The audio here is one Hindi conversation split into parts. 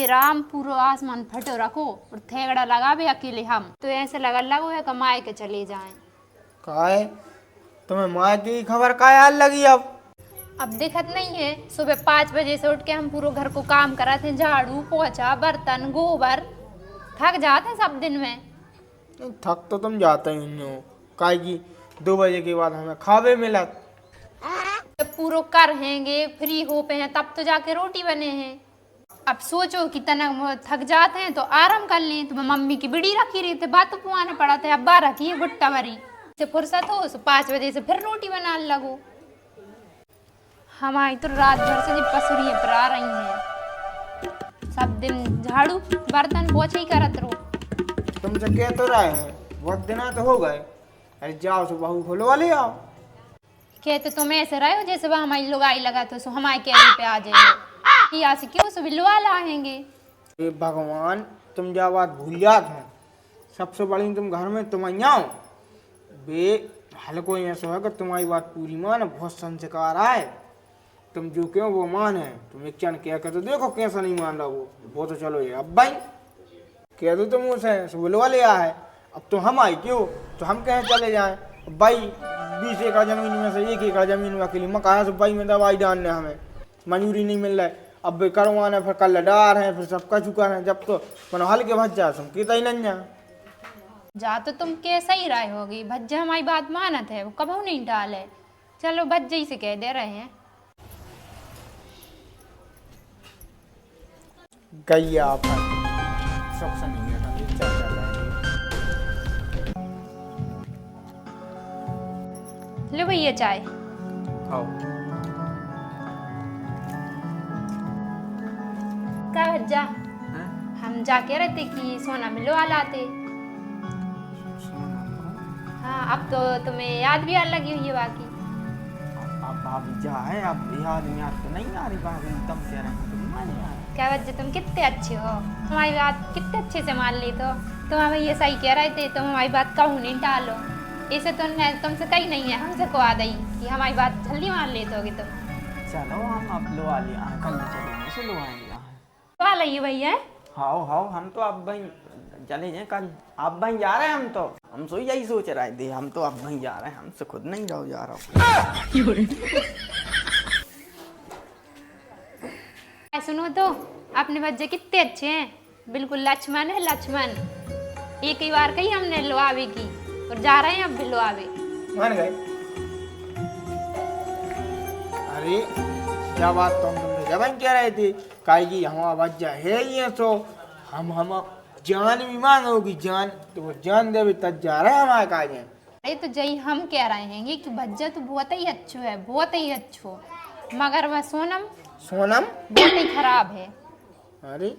राम पूरा आसमान फटो रखो और थेगड़ा लगा भी अकेले हम तो ऐसे लगो है कमाए के चले जाएं। काहे तुम्हें माँ की खबर का याद लगी अब दिखत नहीं है, सुबह 5 बजे से उठ के हम पूरा घर को काम करा थे, झाड़ू पोछा बर्तन गोबर, थक जाते सब दिन में। थक तो तुम जाते ही नहीं हो, काहे की 2 बजे के बाद हमें खावे मिला। जब पूरा कर हैंगे फ्री हो पे हैं तब तो जाके रोटी बने हैं। अब सोचो कि तना थक जाते हैं तो आराम कर लें, तो मम्मी की बिड़ी रखी रही थे बात पुआने पड़ा था, अब्बा रखी है गुट्टा भरी से फुर्सत हो तो 5 बजे से फिर रोटी बनाने लगो। हमारी तो रात भर से पसुरियाँ पर आ रही हैं, सब दिन झाड़ू बर्तन पोछे ही करत रहो। तुमसे कह तो रहे हैं बहुत दिन तो हो गए, अरे जाओ सो बहू खुलवा ले आओ। कहते तुम ऐसे रहे हो जैसे वह हमारी लुगाई लगा तो सो हमारे कहने पे आ जाएंगे, यहाँ से क्यों सो लुआ लाएंगे। ये भगवान तुम जा बात भूल जात हो, सबसे बड़ी तुम घर में तुम आओ बे हल कोई ऐसा है कि तुम्हारी बात पूरी मान, बहुत संस्कार आए, तुम जो क्यों वो मान है, तुम एक चन कह कर तो देखो कैसा नहीं मान रहा वो तो चलो ये अब भाई कह दो तुम उसे बुलवा लिया है, अब तो हम आई क्यों तो हम कहें चले जाएं भाई। 20 एकड़ जमीन में से 1 एकड़ जमीन में अकेली मकाया से भाई में दवाई डालने हमें मंजूरी नहीं मिल रहा है, अब भी करवाना फिर कल डार है फिर सबका चुका है, जब तो मन हल के भज जा तुम कहता ही नहीं जा तो तुम कैसा ही राय होगी, भज्जा हमारी बात मानत है वो कबू नहीं डाले, चलो भज्जा ही से कह दे रहे हैं। गैया पर सब नहीं है चल लो भैया चाय खाओ। क्या भज्जा हम जाके रहते कि सोना मिलो लाते। हाँ अब तो तुम्हें याद भी आने लगी हुई है बाकी। अब भाभी जा है अब याद तो नहीं आ रही भाभी, तुम कह रहे हो तुम मान यार। क्या वजह तुम कितने अच्छे हो, हमारी बात कितने अच्छे से मान ली, तो तुम हमें ये सही कह रहे थे, तुम हमारी बात कहूँ नहीं टालो, इसे तो तुमसे कही नहीं है हमसे को आ गई कि हमारी बात जल्दी मान लेते होगी तुम। चलो हम अब लो आ लिया कल चलेंगे से लो आएंगे तो आ रही भैया। हाँ हम तो अब भाई चले जाए कल, अब भाई जा रहे हैं हम तो यही सोच रहे थे, हम तो अब भाई जा रहे हैं, हमसे खुद नहीं जाओ जा रहा हूँ। सुनो तो अपने बच्चे कितने अच्छे हैं, बिल्कुल लक्ष्मण है लक्ष्मण, एक ही बार कही हमने लुआवे की और जा रहे हैं अब भी लुआवे। मान गए। अरे क्या बात तो हम जब कह रहे थे काई की हमारा बच्चा है ये तो हम जान भी मांगोगी जान तो वो जान दे भी तब जा रहे हैं हमारे काज। अरे तो जय हम कह रहे हैं कि भज्जा तो बहुत ही अच्छो है, बहुत ही अच्छो, मगर वह सोनम बहुत ही खराब है। अरे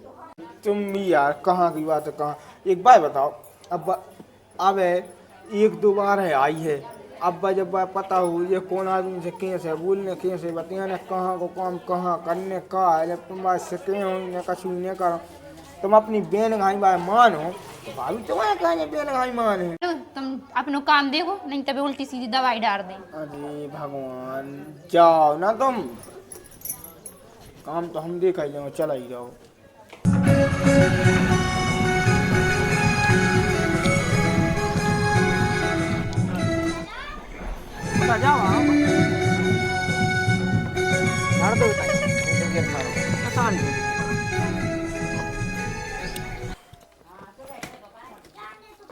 तुम भी यार कहाँ की बात है कहाँ, एक बात बताओ अब 1-2 बार है आई है, अब जब पता हो ये कौन आदमी से कैसे बोलने कैसे बताने कहाँ को काम कहाँ करने का है, जब तुम बात सके हो कछु नहीं करो, तुम अपनी बेन घाई बात मानो तो भाभी तुम्हारे कहा बेन घाई मान है। तुम अपनो काम देखो नहीं तभी उल्टी सीधी दवाई डाल दे। अरे भगवान जाओ ना तुम, काम तो हम देखा ही जाओ चला ही जाओ। जाओ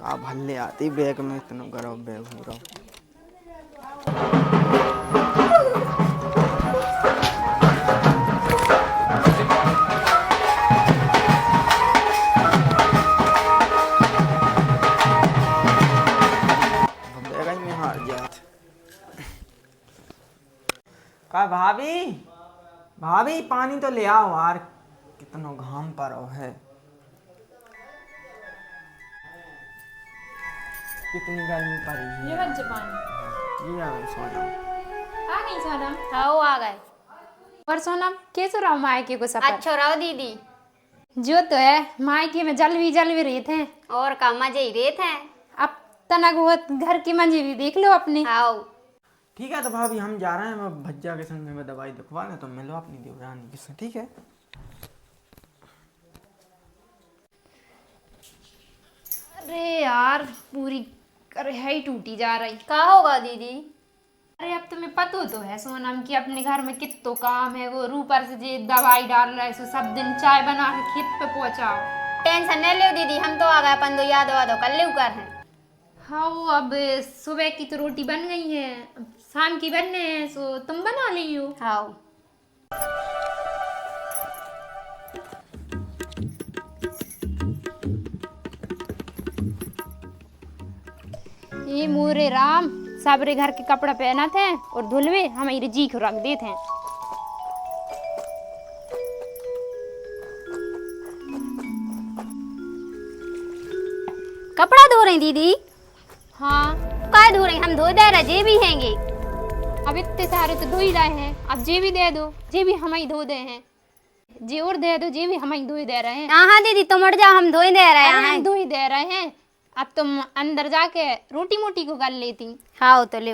आप हल्ले आती बैग में इतना करो बैग हो रहा बैग में हार जात का भाभी पानी तो ले आओ यार, कितना घाम पर है, कितनी गर्मी पड़ी है। ये बच्चे पानी ये आ गई सोना, आ गई सोनम। हाँ वो आ गए। और सोनम कैसे रहो मायके को सफर? अच्छो रहो दीदी। जो तो है मायके में जल भी रहे थे और का मजे ही रेत है। अब तनक बहुत घर की मंजी भी देख लो अपनी। आओ ठीक है तो भाभी हम जा रहे हैं, मैं भज्जा के संग में दवाई दिखवा लें तो मिलो अपनी देवरानी के साथ, ठीक है। अरे यार पूरी कढ़ाई टूटी जा रही। का होगा दीदी? अरे अब तुम्हें पता तो है सोनम कि अपने घर में कितना काम है, वो ऊपर से जे दवाई डाल रहा है, सो सब दिन चाय बना के खेत पे पहुंचाओ। टेंशन नहीं लो दीदी, हम तो आ गए, अपन दो याद वादो कर ले कर हैं। हाँ वो अब सुबह की तो रोटी बन गई है, अब शाम की बनने हैं, सो तुम बना लियो। हाँ ये मोरे राम सबरे घर के कपड़ा पहना थे और धुलवे हमारी जी को रख देते हैं। कपड़ा धो रही दीदी? हाँ काय धो रही? हम धो दे रहे, जे भी हैंगे। अब इतने सारे तो धो ही रहे हैं, अब जे भी दे दो, जे भी हम ही धो दे हैं, जे और दे दो, जे भी हम ही धो ही दे रहे हैं। हाँ दीदी तुम उठ जाओ, हम धो ही दे रहे अरे हैं। हम धो ही दे रहे हैं, अब तुम अंदर जाके रोटी मोटी को कर लेती। हाँ तो ले।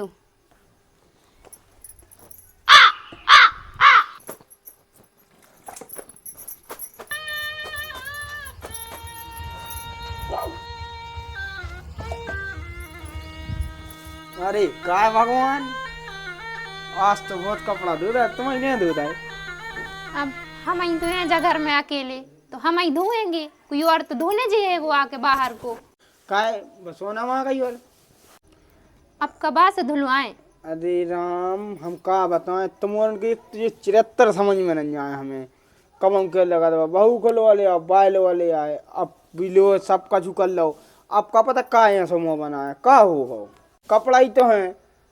अरे काय भगवान, आज तो बहुत कपड़ा धो रहा है, तुम्हें नहीं धो रहा है। अब हम ही तो हैं घर में अकेले, तो हम ही धोएंगे, कोई और तो धोने चाहिए वो आके बाहर को। काय सोना आ गई और अब कबा से धुलवाएं? अरे राम, हम का बताएं तुम्हारे के तो ये चिरत्तर समझ में नहीं आए हमें। कब हम के लगा दो बहू को लो वाले, अब बाय लो वाले आए, अब भी लो सबका झुकल लो। अब का पता का है समूह बनाया का हो कपड़ा ही तो है,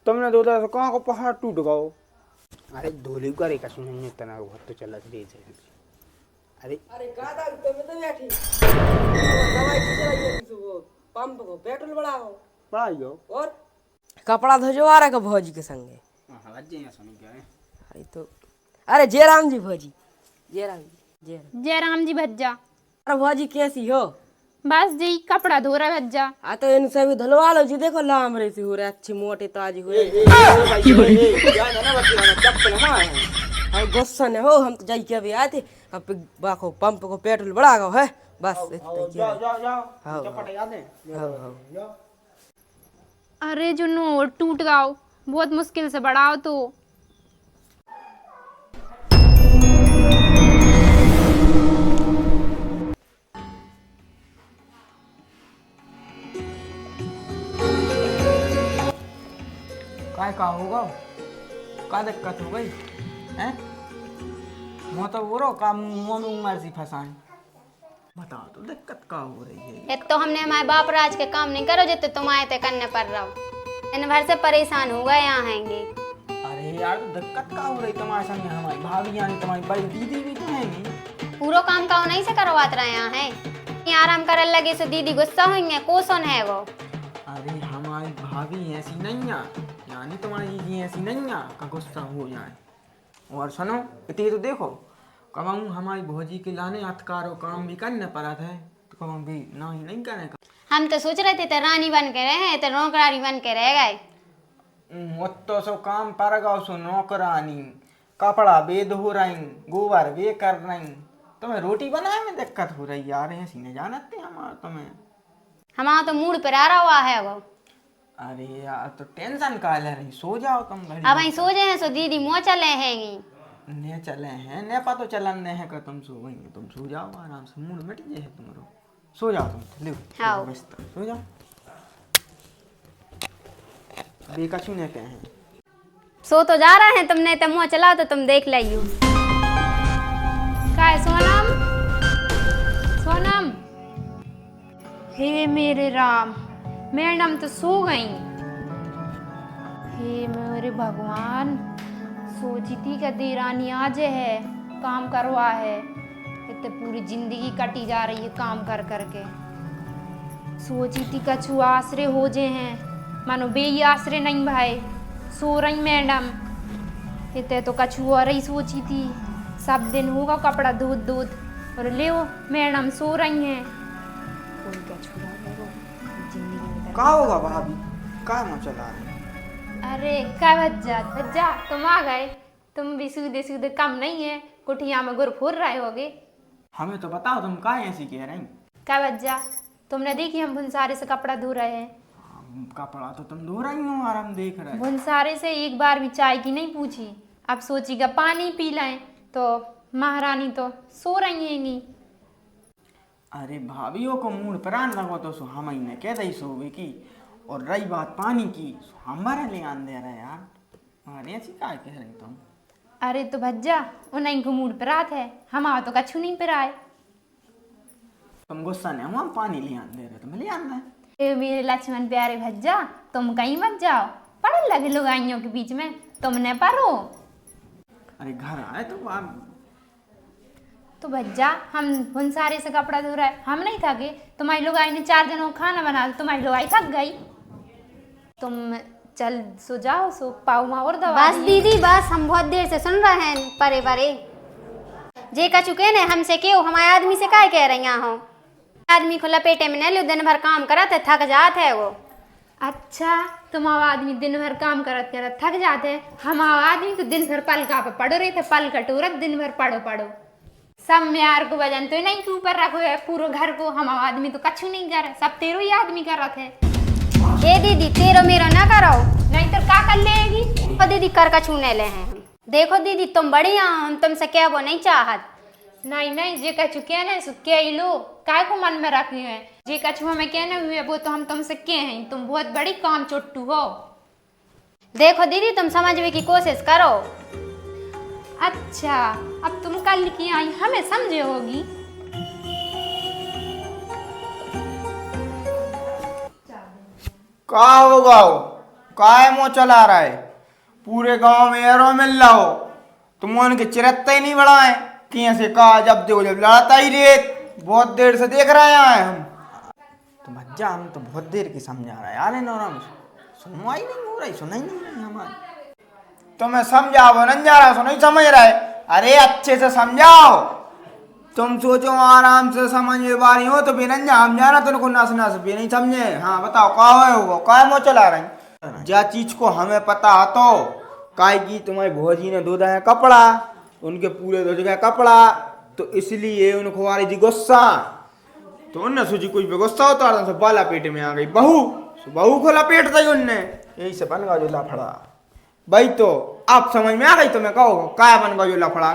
तुमने दो तो कहाँ को पहाड़ टूट गओ। अरे धोली करे का सुन तना बहुत तो चला रे। अरे अरे का दाग तो मैं तो बैठी दवाई की चलाई है वो पंप को पेट्रोल बढ़ाओ पढ़ाई गो और कपड़ा धोजवा रहा का भौजी के संगे। हां जे सुनी क्या है। अरे तो अरे जयराम जी भौजी, जयराम जी जयराम जी भज्जा। अरे भौजी कैसी हो? बस जी कपड़ा धो रहा भज्जा। आ तो इन सभी धुलवा लो जी, देखो लाम रे से हो रहे, अच्छे मोटे ताजी हुए। क्या ना बच्चे चप्पल मार हम गुस्सा ने हो, हम तो जाई के अभी आए थे, अब बाको पंप को पेट्रोल बढ़ा गो है बस इतना ही। जाओ जाओ जाओ हाँ, चपट याद है। हाँ जाओ अरे जो नो टूट गाओ, बहुत मुश्किल से बढ़ाओ तो। काय का होगा, का दिक्कत हो गई हैं? मैं तो बोलो का मुंह में उंगली सी फंसाए, बताओ तो दिक्कत का हो रही है। एक तो हमने हमारे बाप राज के काम नहीं करो जितने तुम आए थे करने पर रहो, दिन भर से परेशान हो गए यहाँ हैंगे। अरे यार तो दिक्कत का हो रही तुम्हारे संग, हमारी भाभी यानी तुम्हारी बड़ी दीदी भी तो हैगी। पूरा काम तो नहीं से करवाते रहे यहाँ है, यहाँ आराम करने लगे सो दीदी गुस्सा होंगे, कौन है वो? अरे हमारी भाभी ऐसी नहीं है, यानी तुम्हारी दीदी ऐसी नहीं है का गुस्सा हो जाए। और सुनो इतनी तो देखो, कब हम हमारी भौजी के लाने अतकारो काम भी करने पड़ा था, तो कब हम भी ना ही नहीं करें। हम तो सोच रहे थे तो रानी बन के रहे, तो नौकरानी बन के रह गए। तो सो काम पर गो सो नौकरानी, कपड़ा बे धो रही, गोबर बे कर रही, तुम्हें रोटी बनाने में दिक्कत हो रही यार, ऐसी नहीं जानते हमारा तुम्हें। हमारा तो मूड पर आ रहा है वो। अरे यार तो टेंशन का ले रही, सो जाओ तुम घड़ी। अब અહીં सो जाए सो दीदी मुँह चले हैंगी। ने चले हैं ने पता चलन ने है कि तुम सो गई, तुम सो जाओ आराम से, मूड मिट जाए तुम्हारो, सो जाओ तुम। ले हाँ। बिस्तर सो जाओ, बेकछु ने कहे हैं। सो तो जा रहे हैं तुमने, तो मुँह चला तो तुम देख लियो। काय सोनम, सोनम, हे मेरे राम, मैडम तो सो गई। हे मेरे भगवान, सोची थी कि देरानी आज है काम करवा है, इतने पूरी जिंदगी कटी जा रही है काम कर करके। सोची थी कछु आसरे हो जे हैं, मानो बेई आसरे नहीं भाई, सो रही मैडम। इतने तो कछु और ही सोची थी, सब दिन होगा कपड़ा दूध दूध, और ले मैडम सो रही हैं। कोई कछु रह गया वो, जिंदगी में का होगा भाभी, का मुँह चला रही? अरे क्या भज्जा भज्जा, तुम आ गए, तुम भी सीधे सीधे कम नहीं है, कुटिया में गुर फूर रहे होगे। हमें तो बताओ तुम का ऐसी कह रही? क्या भज्जा, तुमने देखी हम भुनसारे से कपड़ा धो रहे हैं। कपड़ा तो तुम धो रही हो और हम देख रहे हैं। भुनसारे से एक बार भी चाय की नहीं पूछी। अब सोचीगा पानी पी लें, तो महारानी तो सो रही हैंगी। अरे भाभीओ को मूड प्राण लगो तो सो हम ने कह दई सोवे की। और रही बात पानी की, हमारे ले आन दे रहे यार। अरे ऐसी काय कह रही तुम? अरे तो भज्जा उन्हीं को मूड पर आत है, हमारा तो कछु नहीं पर आए। तुम गुस्सा नहीं, हम पानी ले आन दे रहे, तुम ले आना है। ए मेरे लक्ष्मण प्यारे भज्जा, तुम कहीं मत जाओ, पढ़ लगे लुगाइयों के बीच में, तुमने पढ़ो। अरे घर आए तो आप तो भज्जा हम भुनसारे से कपड़ा धो रहे, हम नहीं थके। तुम्हारी लुगाई ने 4 जनों का खाना बना दिया, तुम्हारी लुगाई थक गई। तुम चल सो जाओ, सो पाऊ माँ और दवा बस दीदी बस, हम बहुत देर से सुन रहे हैं परे परे। जे का चुके ने हमसे क्यों, हमारे आदमी से काय कह रही हो? आदमी को लपेटे में न लो, दिन भर काम करत है, थक जात है वो। अच्छा, तुम्हारा आदमी दिन भर काम करत करत थक जाते, हमारा आदमी तो दिन भर पलका पे पड़ो रहे थे, पल कटोरत दिन भर पढ़ो पढ़ो। सब म्यार को वजन तो नहीं के ऊपर रखो है पूरे घर को, हमारा आदमी तो कछु नहीं करे, सब तेरो ही आदमी करत है। ए दीदी तेरो मेरो ना करो, नहीं तो का कर लेगी? ओ दीदी कर का छूने ले हैं हम। देखो दीदी तुम बढ़िया हो, हम तुमसे क्या वो नहीं चाहत। नहीं नहीं, जे कछु कहने सो कह ही लो, काय को मन में रखे हैं? जे कछु हमें कहने हुए वो तो हम तुमसे कह हैं, तुम बहुत बड़ी काम चोट्टू हो। देखो दीदी तुम समझने की कोशिश करो। अच्छा, अब तुम कल की आई हमें समझे होगी। का होगा हो? काय मुँह चला रहा है? पूरे गांव में एरो मिल रहा हो, तुम उनके चिरत्ते ही नहीं बढ़ाए कि ऐसे कहा जब देखो जब लड़ाता ही रे। बहुत देर से देख रहे हैं हम। तो भज्जा हम तो बहुत देर की समझा रहा है यार, नौरम सुनवाई नहीं हो रही, सुनाई नहीं रही हमारी। तुम्हें समझाओ नहीं जा रहा, सो नहीं समझ रहा है। अरे अच्छे से समझाओ, तुम सोचो आराम से समझ बारी हो तो भी नहीं हम जाना तुमको नस नस भी नहीं समझे। हाँ बताओ का होगा, काय मुँह चला रही? जा चीज को हमें पता है तो काय की तुम्हारी भौजी ने धो दिया कपड़ा, उनके पूरे धो गया कपड़ा, तो इसलिए उनको आ रही थी गुस्सा। तो उनने सोची कुछ भी गुस्सा उतार दो, बाला पेट में आ गई बहू, बहू को लपेट दी उनने, यही से बन गया जो लफड़ा। भाई तो आप समझ में आ गई, तो मैं कहो काय बन गया जो लफड़ा।